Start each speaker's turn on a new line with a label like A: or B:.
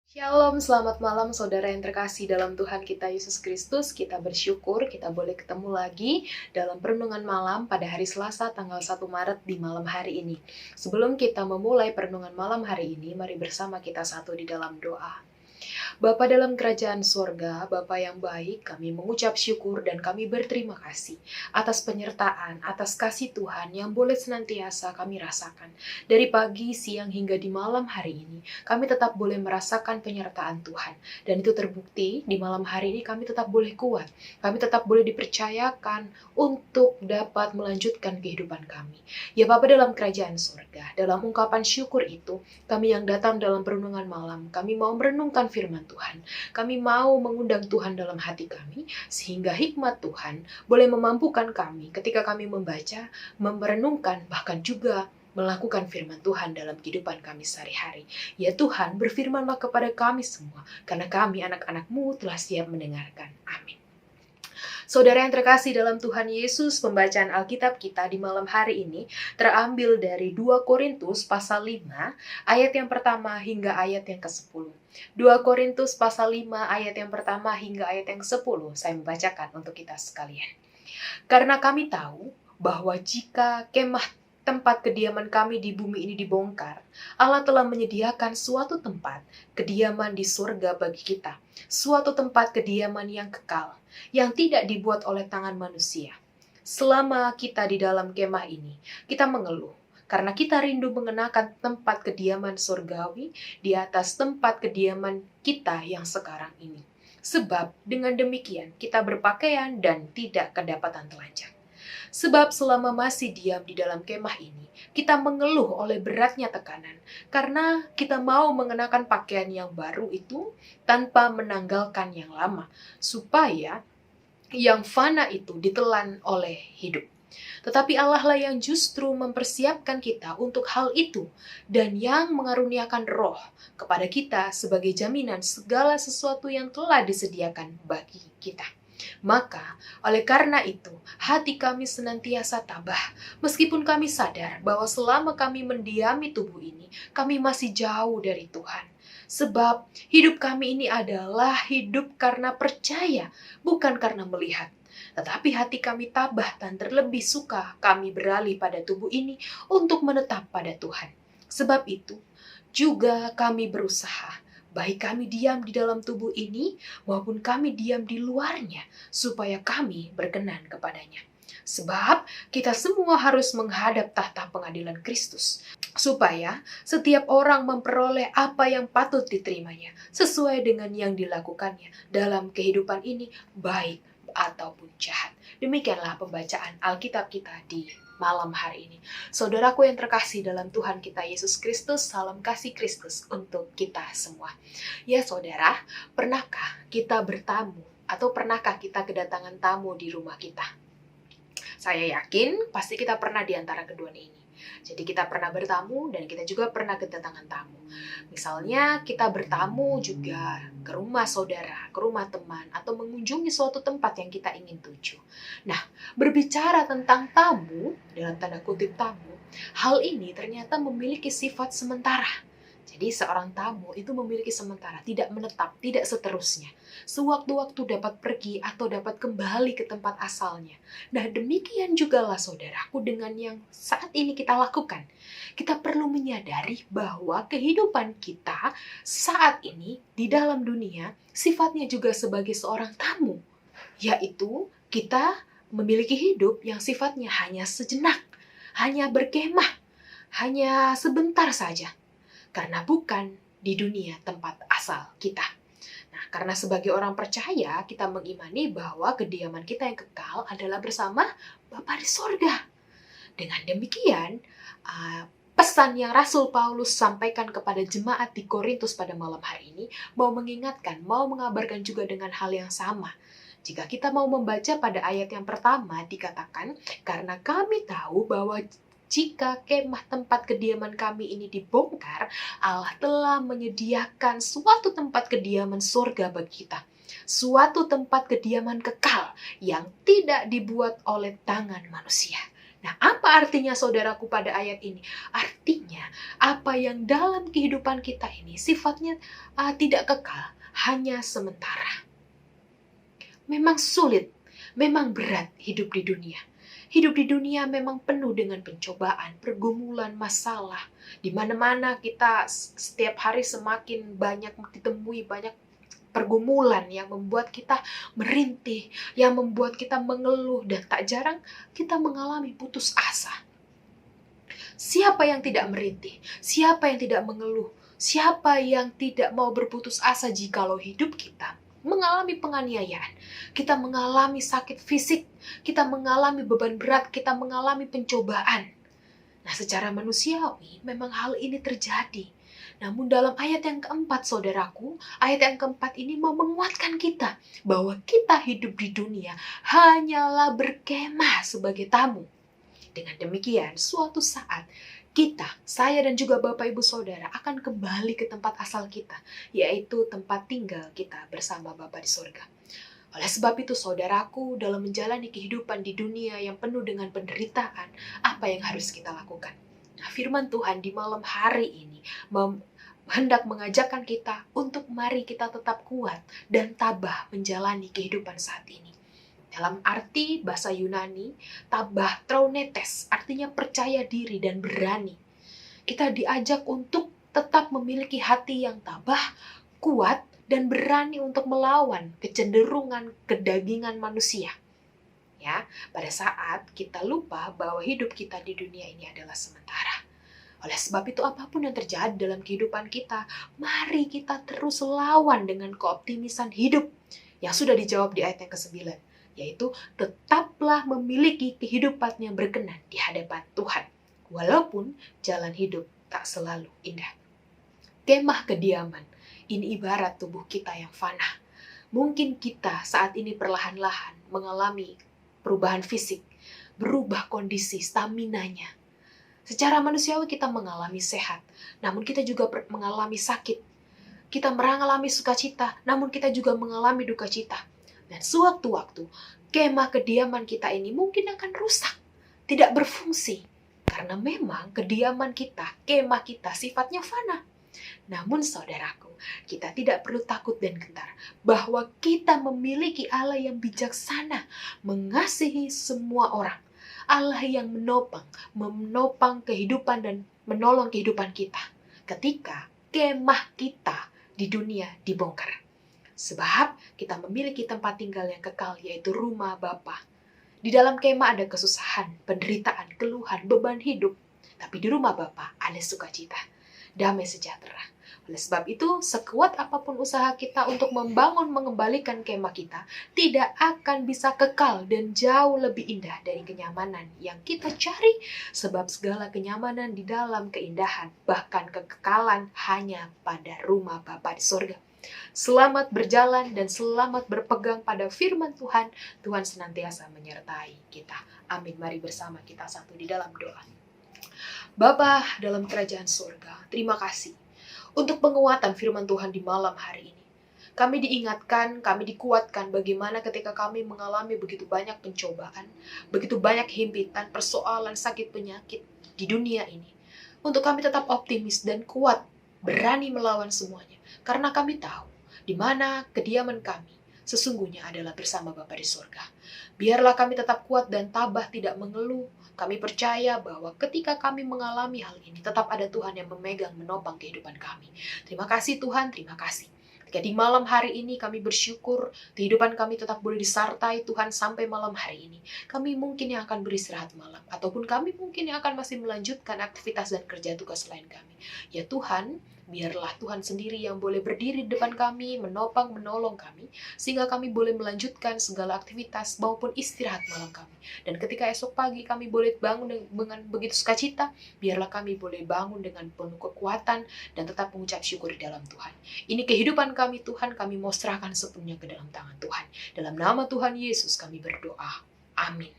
A: Shalom, selamat malam saudara yang terkasih dalam Tuhan kita Yesus Kristus. Kita bersyukur kita boleh ketemu lagi dalam perenungan malam pada hari Selasa tanggal 1 Maret di malam hari ini. Sebelum kita memulai perenungan malam hari ini, mari bersama kita satu di dalam doa. Bapa dalam kerajaan sorga, Bapa yang baik, kami mengucap syukur dan kami berterima kasih atas penyertaan, atas kasih Tuhan yang boleh senantiasa kami rasakan. Dari pagi, siang, hingga di malam hari ini, kami tetap boleh merasakan penyertaan Tuhan. Dan itu terbukti di malam hari ini kami tetap boleh kuat. Kami tetap boleh dipercayakan untuk dapat melanjutkan kehidupan kami. Ya Bapa dalam kerajaan sorga, dalam ungkapan syukur itu, kami yang datang dalam perenungan malam, kami mau merenungkan firman Tuhan. Kami mau mengundang Tuhan dalam hati kami, sehingga hikmat Tuhan boleh memampukan kami ketika kami membaca, merenungkan, bahkan juga melakukan firman Tuhan dalam kehidupan kami sehari-hari. Ya Tuhan, berfirmanlah kepada kami semua, karena kami anak-anak-Mu telah siap mendengarkan. Amin. Saudara yang terkasih dalam Tuhan Yesus, pembacaan Alkitab kita di malam hari ini terambil dari 2 Korintus pasal 5, ayat yang pertama hingga ayat yang ke-10. 2 Korintus pasal 5, ayat yang pertama hingga ayat yang ke-10. Saya membacakan untuk kita sekalian. Karena kami tahu bahwa jika kemah tempat kediaman kami di bumi ini dibongkar, Allah telah menyediakan suatu tempat kediaman di surga bagi kita, suatu tempat kediaman yang kekal, yang tidak dibuat oleh tangan manusia. Selama kita di dalam kemah ini, kita mengeluh, karena kita rindu mengenakan tempat kediaman surgawi di atas tempat kediaman kita yang sekarang ini. Sebab dengan demikian kita berpakaian dan tidak kedapatan telanjang. Sebab selama masih diam di dalam kemah ini, kita mengeluh oleh beratnya tekanan, karena kita mau mengenakan pakaian yang baru itu tanpa menanggalkan yang lama, supaya yang fana itu ditelan oleh hidup. Tetapi Allah lah yang justru mempersiapkan kita untuk hal itu, dan yang mengaruniakan roh kepada kita sebagai jaminan segala sesuatu yang telah disediakan bagi kita. Maka, oleh karena itu, hati kami senantiasa tabah, meskipun kami sadar bahwa selama kami mendiami tubuh ini, kami masih jauh dari Tuhan. Sebab hidup kami ini adalah hidup karena percaya, bukan karena melihat. Tetapi hati kami tabah dan terlebih suka kami beralih pada tubuh ini untuk menetap pada Tuhan. Sebab itu, juga kami berusaha, baik kami diam di dalam tubuh ini maupun kami diam di luarnya, supaya kami berkenan kepadanya. Sebab kita semua harus menghadap tahta pengadilan Kristus, supaya setiap orang memperoleh apa yang patut diterimanya, sesuai dengan yang dilakukannya dalam kehidupan ini, baik ataupun jahat. Demikianlah pembacaan Alkitab kita di malam hari ini. Saudaraku yang terkasih dalam Tuhan kita Yesus Kristus, salam kasih Kristus untuk kita semua. Ya saudara, pernahkah kita bertamu atau pernahkah kita kedatangan tamu di rumah kita? Saya yakin pasti kita pernah di antara keduanya ini. Jadi kita pernah bertamu dan kita juga pernah kedatangan tamu. Misalnya kita bertamu juga ke rumah saudara, ke rumah teman, atau mengunjungi suatu tempat yang kita ingin tuju. Nah, berbicara tentang tamu, dalam tanda kutip tamu, hal ini ternyata memiliki sifat sementara. Jadi seorang tamu itu memiliki sementara, tidak menetap, tidak seterusnya. Sewaktu-waktu dapat pergi atau dapat kembali ke tempat asalnya. Nah, demikian jugalah saudaraku dengan yang saat ini kita lakukan. Kita perlu menyadari bahwa kehidupan kita saat ini di dalam dunia sifatnya juga sebagai seorang tamu. Yaitu kita memiliki hidup yang sifatnya hanya sejenak, hanya berkemah, hanya sebentar saja. Karena bukan di dunia tempat asal kita. Nah, karena sebagai orang percaya, kita mengimani bahwa kediaman kita yang kekal adalah bersama Bapa di sorga. Dengan demikian, pesan yang Rasul Paulus sampaikan kepada jemaat di Korintus pada malam hari ini, mau mengingatkan, mau mengabarkan juga dengan hal yang sama. Jika kita mau membaca pada ayat yang pertama, dikatakan, karena kami tahu bahwa jika kemah tempat kediaman kami ini dibongkar, Allah telah menyediakan suatu tempat kediaman surga bagi kita. Suatu tempat kediaman kekal yang tidak dibuat oleh tangan manusia. Nah, apa artinya saudaraku pada ayat ini? Artinya, apa yang dalam kehidupan kita ini sifatnya tidak kekal, hanya sementara. Memang sulit, memang berat hidup di dunia. Hidup di dunia memang penuh dengan pencobaan, pergumulan, masalah. Di mana-mana kita setiap hari semakin banyak ditemui banyak pergumulan yang membuat kita merintih, yang membuat kita mengeluh, dan tak jarang kita mengalami putus asa. Siapa yang tidak merintih? Siapa yang tidak mengeluh? Siapa yang tidak mau berputus asa jikalau hidup kita mengalami penganiayaan, kita mengalami sakit fisik, kita mengalami beban berat, kita mengalami pencobaan. Nah, secara manusiawi memang hal ini terjadi. Namun dalam ayat yang keempat, saudaraku, ayat yang keempat ini mau menguatkan kita bahwa kita hidup di dunia hanyalah berkemah sebagai tamu. Dengan demikian, suatu saat kita, saya dan juga Bapak Ibu Saudara akan kembali ke tempat asal kita, yaitu tempat tinggal kita bersama Bapa di surga. Oleh sebab itu, saudaraku, dalam menjalani kehidupan di dunia yang penuh dengan penderitaan, apa yang harus kita lakukan? Nah, firman Tuhan di malam hari ini hendak mengajakkan kita untuk mari kita tetap kuat dan tabah menjalani kehidupan saat ini. Dalam arti bahasa Yunani, tabah tronetes, artinya percaya diri dan berani. Kita diajak untuk tetap memiliki hati yang tabah, kuat, dan berani untuk melawan kecenderungan kedagingan manusia. Ya, pada saat kita lupa bahwa hidup kita di dunia ini adalah sementara. Oleh sebab itu, apapun yang terjadi dalam kehidupan kita, mari kita terus lawan dengan keoptimisan hidup yang sudah dijawab di ayat yang ke-9, yaitu tetaplah memiliki kehidupan yang berkenan di hadapan Tuhan, walaupun jalan hidup tak selalu indah. Kemah kediaman, ini ibarat tubuh kita yang fana. Mungkin kita saat ini perlahan-lahan mengalami perubahan fisik, berubah kondisi staminanya. Secara manusiawi kita mengalami sehat, namun kita juga mengalami sakit. Kita mengalami sukacita, namun kita juga mengalami duka cita. Dan sewaktu-waktu, kemah kediaman kita ini mungkin akan rusak, tidak berfungsi. Karena memang kediaman kita, kemah kita sifatnya fana. Namun saudaraku, kita tidak perlu takut dan gentar bahwa kita memiliki Allah yang bijaksana, mengasihi semua orang. Allah yang menopang kehidupan dan menolong kehidupan kita ketika kemah kita di dunia dibongkar. Sebab kita memiliki tempat tinggal yang kekal, yaitu rumah Bapa. Di dalam kemah ada kesusahan, penderitaan, keluhan, beban hidup. Tapi di rumah Bapa ada sukacita, damai sejahtera. Oleh sebab itu, sekuat apapun usaha kita untuk mengembalikan kemah kita, tidak akan bisa kekal dan jauh lebih indah dari kenyamanan yang kita cari, sebab segala kenyamanan di dalam keindahan, bahkan kekekalan hanya pada rumah Bapa di surga. Selamat berjalan dan selamat berpegang pada firman Tuhan. Tuhan senantiasa menyertai kita. Amin. Mari bersama kita satu di dalam doa. Bapa dalam kerajaan surga, terima kasih untuk penguatan firman Tuhan di malam hari ini. Kami diingatkan, kami dikuatkan bagaimana ketika kami mengalami begitu banyak pencobaan, begitu banyak himpitan, persoalan, sakit, penyakit di dunia ini. Untuk kami tetap optimis dan kuat, berani melawan semuanya. Karena kami tahu di mana kediaman kami sesungguhnya adalah bersama Bapa di surga. Biarlah kami tetap kuat dan tabah, tidak mengeluh. Kami percaya bahwa ketika kami mengalami hal ini, tetap ada Tuhan yang memegang, menopang kehidupan kami. Terima kasih Tuhan, terima kasih. Ketika di malam hari ini kami bersyukur, kehidupan kami tetap boleh disertai Tuhan sampai malam hari ini. Kami mungkin yang akan beristirahat malam, ataupun kami mungkin yang akan masih melanjutkan aktivitas dan kerja tugas lain kami. Ya Tuhan, biarlah Tuhan sendiri yang boleh berdiri di depan kami, menopang, menolong kami, sehingga kami boleh melanjutkan segala aktivitas maupun istirahat malam kami. Dan ketika esok pagi kami boleh bangun dengan begitu sukacita, biarlah kami boleh bangun dengan penuh kekuatan dan tetap mengucap syukur di dalam Tuhan. Ini kehidupan kami Tuhan, kami mau serahkan sepenuhnya ke dalam tangan Tuhan. Dalam nama Tuhan Yesus kami berdoa. Amin.